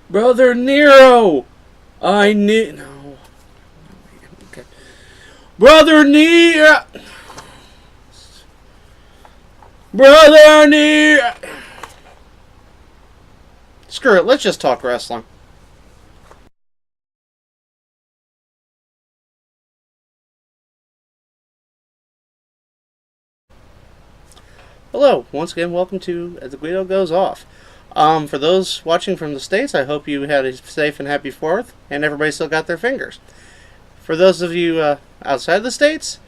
Brother Nero! I need... No. Okay. Brother Nero! Brother Nero! Screw it, let's just talk wrestling. Hello, once again, welcome to As the Guido Goes Off. For those watching from the States, I hope you had a safe and happy 4th, and everybody still got their fingers. For those of you outside the States,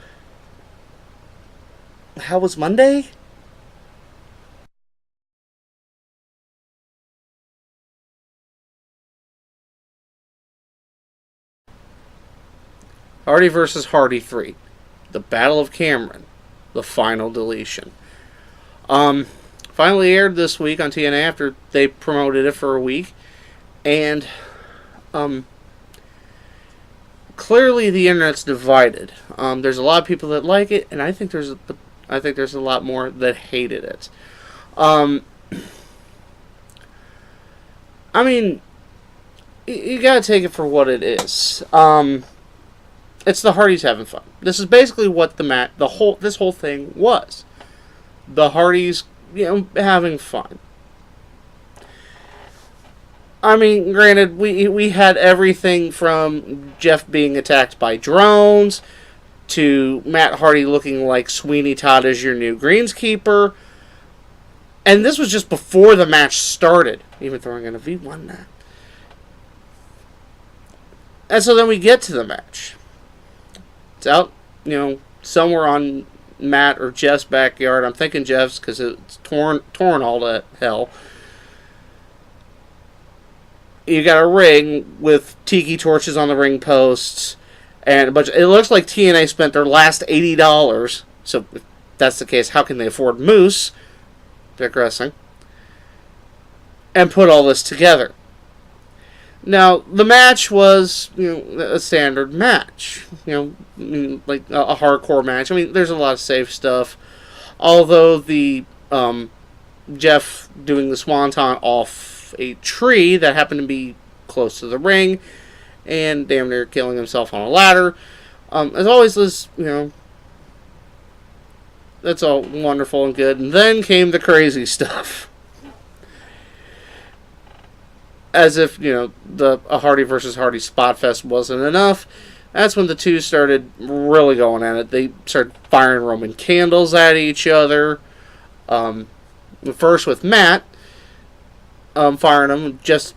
how was Monday? Hardy vs. Hardy 3. The Battle of Cameron. The Final Deletion. Finally aired this week on TNA after they promoted it for a week. And, clearly the internet's divided. There's a lot of people that like it, and I think there's a lot more that hated it. I mean, you gotta take it for what it is. It's the Hardys having fun. This is basically what this whole thing was. The Hardys, having fun. I mean, granted, we had everything from Jeff being attacked by drones to Matt Hardy looking like Sweeney Todd as your new greenskeeper. And this was just before the match started. Even throwing in a V1 that. And so then we get to the match. It's out, somewhere on Matt or Jeff's backyard. I'm thinking Jeff's because it's torn all to hell. You got a ring with tiki torches on the ring posts and a bunch. It looks like TNA spent their last $80. So if that's the case, how can they afford Moose? Digressing. And put all this together. Now, the match was, a standard match. Like a hardcore match. I mean, there's a lot of safe stuff. Although the Jeff doing the swanton off a tree that happened to be close to the ring and damn near killing himself on a ladder. As always, this, that's all wonderful and good. And then came the crazy stuff. As if, a Hardy versus Hardy spot fest wasn't enough. That's when the two started really going at it. They started firing Roman candles at each other. First with Matt, firing them, just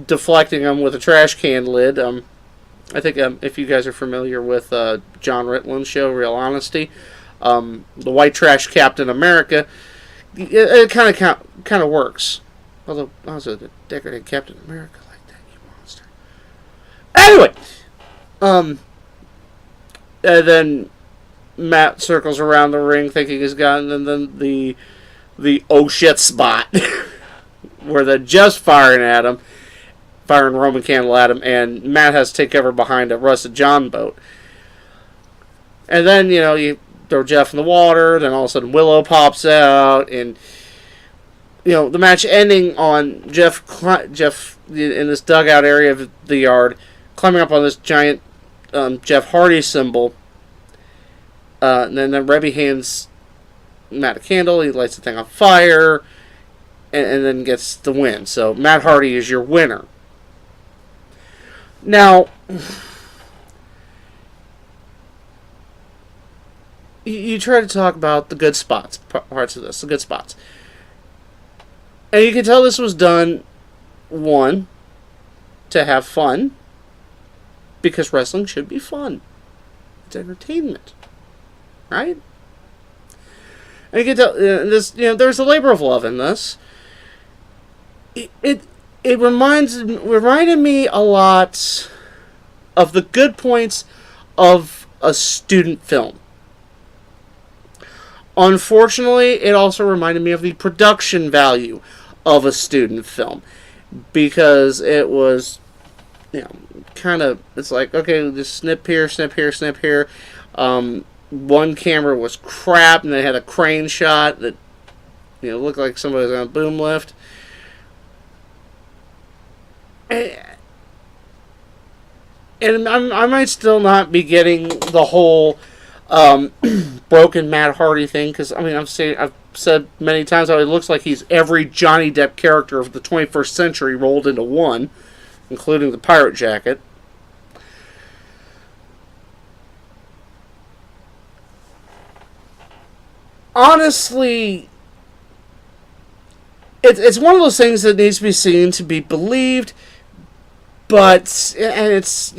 deflecting them with a trash can lid. I think if you guys are familiar with John Ritland's show, Real Honesty, the white trash Captain America, it kind of works. Although, I was a decorated Captain America like that, you monster. Anyway! And then Matt circles around the ring thinking he's gotten, and then the oh shit spot. Where they're just firing at him. Firing Roman candle at him, and Matt has to take cover behind a Rusted John boat. And then, you throw Jeff in the water, then all of a sudden Willow pops out, and the match ending on Jeff in this dugout area of the yard, climbing up on this giant Jeff Hardy symbol. And then Rebby hands Matt a candle. He lights the thing on fire, and then gets the win. So Matt Hardy is your winner. Now, you try to talk about the good spots, parts of this, the good spots. And you can tell this was done, one, to have fun, because wrestling should be fun. It's entertainment, right? And you can tell this. There's a labor of love in this. It reminded me a lot of the good points of a student film. Unfortunately, it also reminded me of the production value of a student film, because it was, kind of, it's like, okay, just snip here, snip here, snip here. One camera was crap, and they had a crane shot that, looked like somebody was on a boom lift. And I might still not be getting the whole broken Matt Hardy thing, because I mean I've said many times how it looks like he's every Johnny Depp character of the 21st century rolled into one, including the pirate jacket. Honestly, it's one of those things that needs to be seen to be believed, but and it's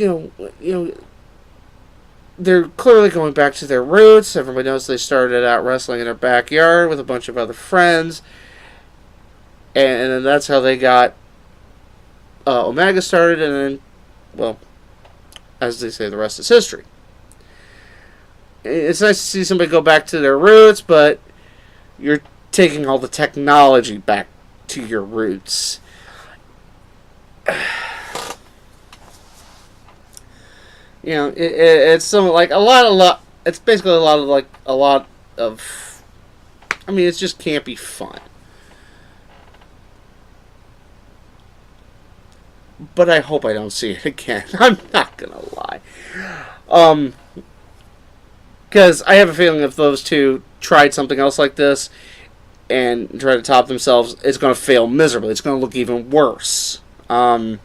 they're clearly going back to their roots. Everybody knows they started out wrestling in their backyard with a bunch of other friends, and then that's how they got Omega started, and then, well, as they say, the rest is history. It's nice to see somebody go back to their roots, but you're taking all the technology back to your roots. It's something like a lot. It's basically a lot of. I mean, it's just campy fun. But I hope I don't see it again. I'm not gonna lie. Because I have a feeling if those two tried something else like this and try to top themselves, it's going to fail miserably. It's going to look even worse. How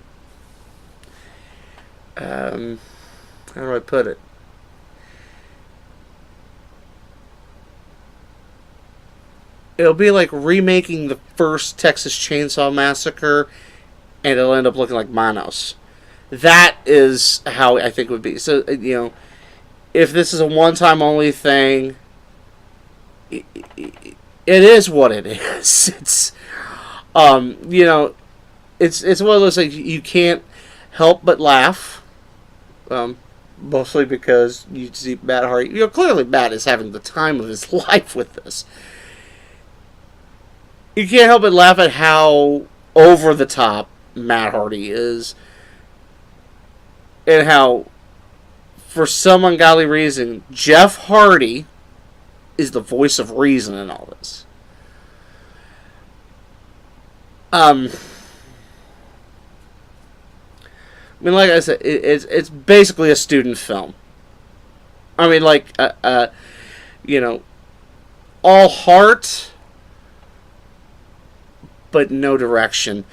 do I put it? It'll be like remaking the first Texas Chainsaw Massacre, and it'll end up looking like Manos. That is how I think it would be. So, if this is a one-time only thing, it is what it is. It's, it's one of those things you can't help but laugh. Mostly because you see Matt Hardy. Clearly Matt is having the time of his life with this. You can't help but laugh at how over the top Matt Hardy is, and how, for some ungodly reason, Jeff Hardy is the voice of reason in all this. I mean, like I said, it's basically a student film. I mean, all heart, but no direction.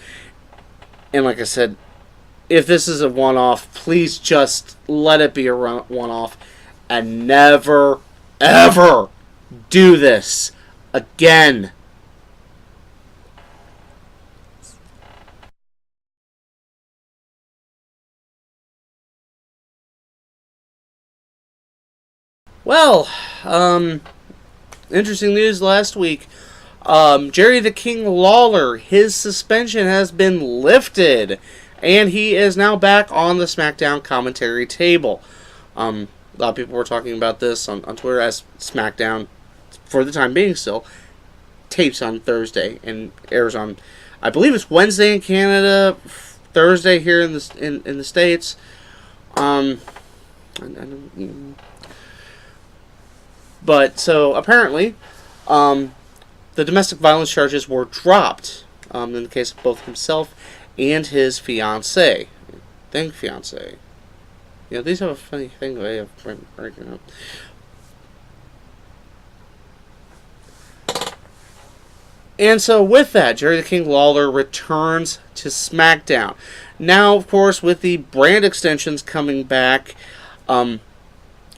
And like I said, if this is a one-off, please just let it be a one-off and never, ever do this again. Well, interesting news last week. Jerry the King Lawler, his suspension has been lifted, and he is now back on the Smackdown commentary table. A lot of people were talking about this on Twitter, as Smackdown, for the time being still, tapes on Thursday and airs on, I believe it's Wednesday in Canada, Thursday here in the States. But so apparently, the domestic violence charges were dropped in the case of both himself and his fiancée. Fiancée. These have a funny thing way of breaking up. And so with that, Jerry the King Lawler returns to SmackDown. Now, of course, with the brand extensions coming back,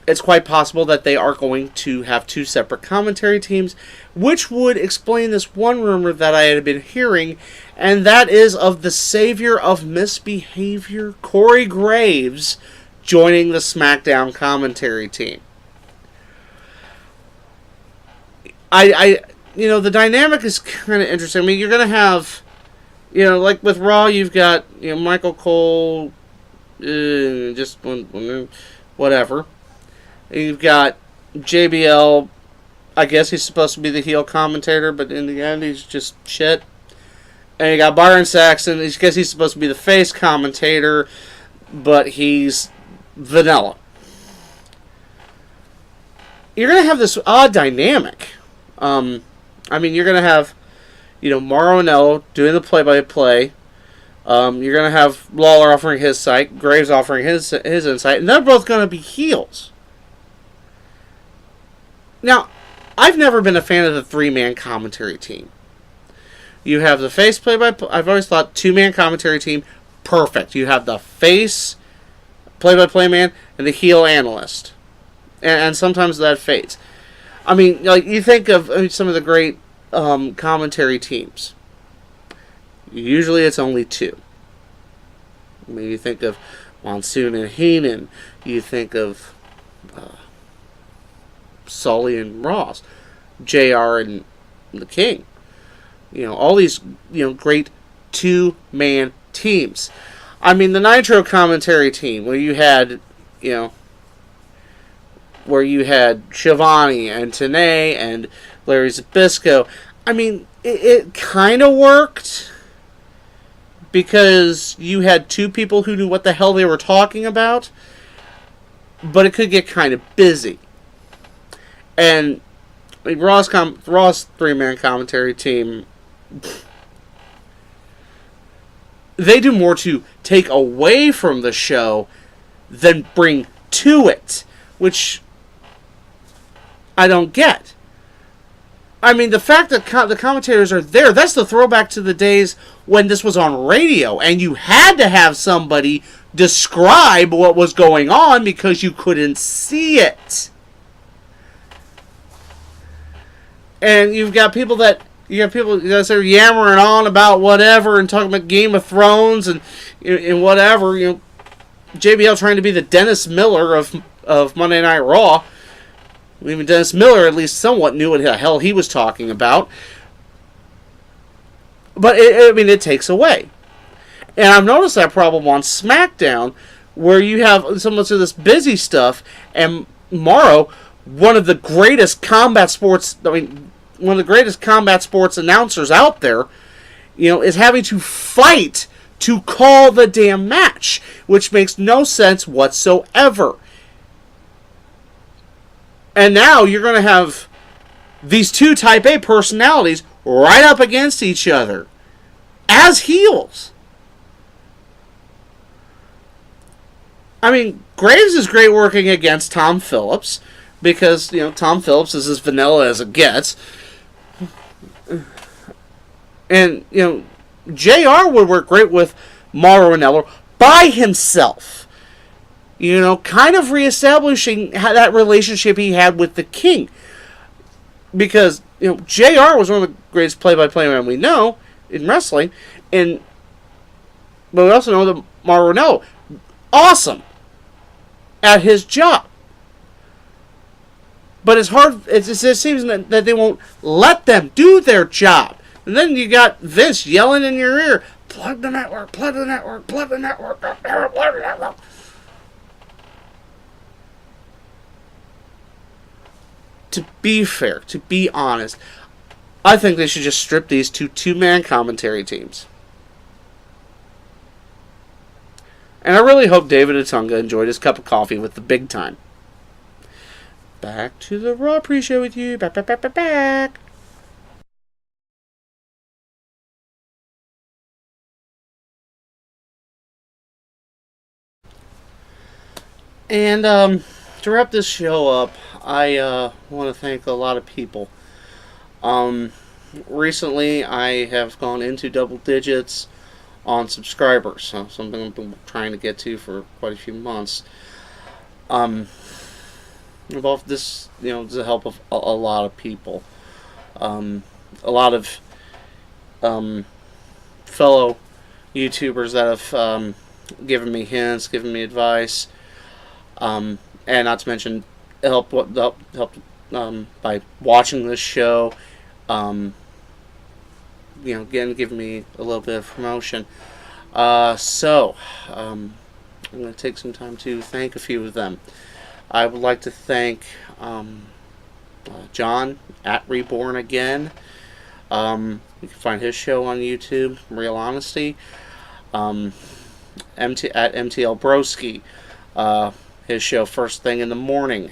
it's quite possible that they are going to have two separate commentary teams, which would explain this one rumor that I had been hearing, and that is of the savior of misbehavior, Corey Graves, joining the SmackDown commentary team. The dynamic is kind of interesting. I mean, you're going to have, like with Raw, you've got, Michael Cole, just whatever. You've got JBL, I guess he's supposed to be the heel commentator, but in the end, he's just shit. And you got Byron Saxton, I guess he's supposed to be the face commentator, but he's vanilla. You're going to have this odd dynamic. You're going to have, Mauro Ranallo doing the play-by-play You're going to have Lawler offering his side, Graves offering his insight, and they're both going to be heels. Now, I've never been a fan of the three-man commentary team. You have the face play-by-play. I've always thought two-man commentary team, perfect. You have the face play-by-play man and the heel analyst. And sometimes that fades. I mean, like, you think of some of the great commentary teams. Usually it's only two. I mean, you think of Monsoon and Heenan. You think of Sully and Ross. JR and the King. All these, great two-man teams. I mean, the Nitro commentary team, where you had, Shivani and Tenay and Larry Zbyszko. I mean, it kind of worked because you had two people who knew what the hell they were talking about, but it could get kind of busy. And Raw's three-man commentary team, they do more to take away from the show than bring to it, which I don't get. I mean, the fact that the commentators are there, that's the throwback to the days when this was on radio, and you had to have somebody describe what was going on because you couldn't see it. And you've got people that are yammering on about whatever and talking about Game of Thrones and whatever. JBL trying to be the Dennis Miller of Monday Night Raw. Even Dennis Miller at least somewhat knew what the hell he was talking about. But it takes away. And I've noticed that problem on Smackdown, where you have so much of this busy stuff, and Morrow, one of the greatest combat sports announcers out there, is having to fight to call the damn match, which makes no sense whatsoever. And now you're going to have these two Type A personalities right up against each other as heels. I mean, Graves is great working against Tom Phillips because, Tom Phillips is as vanilla as it gets. And, JR would work great with Mauro Ranallo by himself. Kind of reestablishing that relationship he had with the King. Because, JR was one of the greatest play-by-play men we know in wrestling. But we also know that Mauro Ranallo, awesome at his job. But it's hard, it seems that they won't let them do their job. And then you got Vince yelling in your ear, plug the network, plug the network, plug the network, plug the network. To be fair, to be honest, I think they should just strip these two-man commentary teams. And I really hope David Otunga enjoyed his cup of coffee with the big time. Back to the Raw pre-show with you. Back. And to wrap this show up, I want to thank a lot of people. Recently, I have gone into double digits on subscribers, something I've been trying to get to for quite a few months. Involved this, the help of a lot of people. A lot of fellow YouTubers that have given me hints, given me advice, and not to mention help by watching this show. Again, giving me a little bit of promotion. So I'm going to take some time to thank a few of them. I would like to thank John at Reborn Again. You can find his show on YouTube, Real Honesty. At MTL Broski, his show First Thing in the Morning.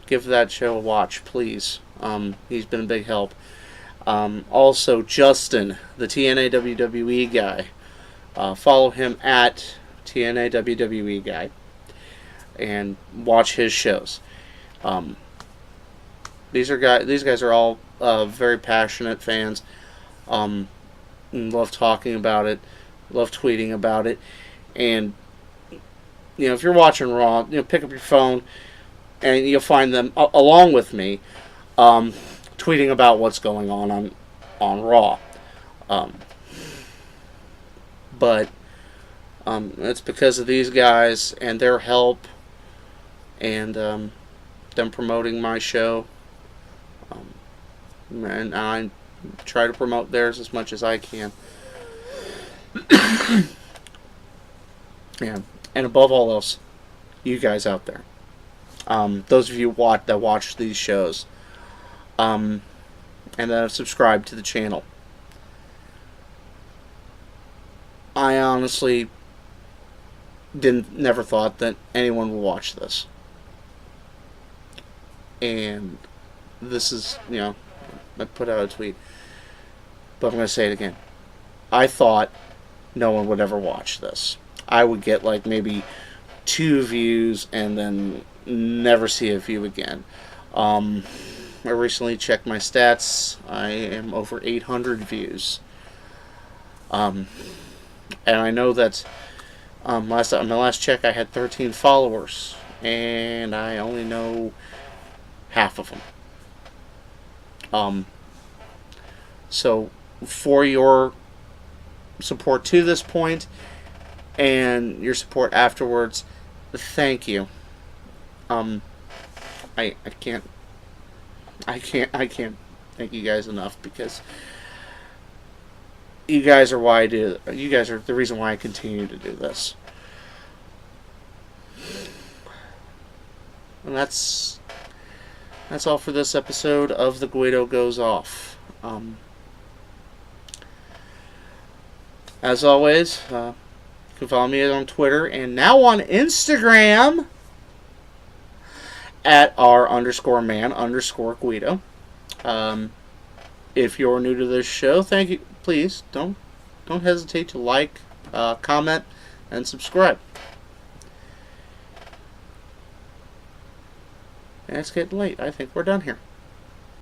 Give that show a watch, please. He's been a big help. Also, Justin, the TNA WWE guy. Follow him at TNA WWE guy and watch his shows. Um, these guys are all very passionate fans. Love talking about it, love tweeting about it, and if you're watching Raw, pick up your phone and you'll find them along with me, tweeting about what's going on Raw. Um, but it's because of these guys and their help and them promoting my show. And I try to promote theirs as much as I can. Yeah, and above all else, you guys out there, those of you that watch these shows, and that have subscribed to the channel. I honestly never thought that anyone would watch this, and this is I put out a tweet, but I'm going to say it again. I thought no one would ever watch this. I would get like maybe 2 views and then never see a view again. I recently checked my stats. I am over 800 views. And I know that on my last check I had 13 followers, and I only know half of them. So for your support to this point and your support afterwards, thank you. I can't thank you guys enough, because you guys are why I do. You guys are the reason why I continue to do this. And that's all for this episode of The Guido Goes Off. As always, you can follow me on Twitter and now on Instagram at r_man_Guido. If you're new to this show, thank you. Please don't hesitate to like, comment, and subscribe. And it's getting late. I think we're done here.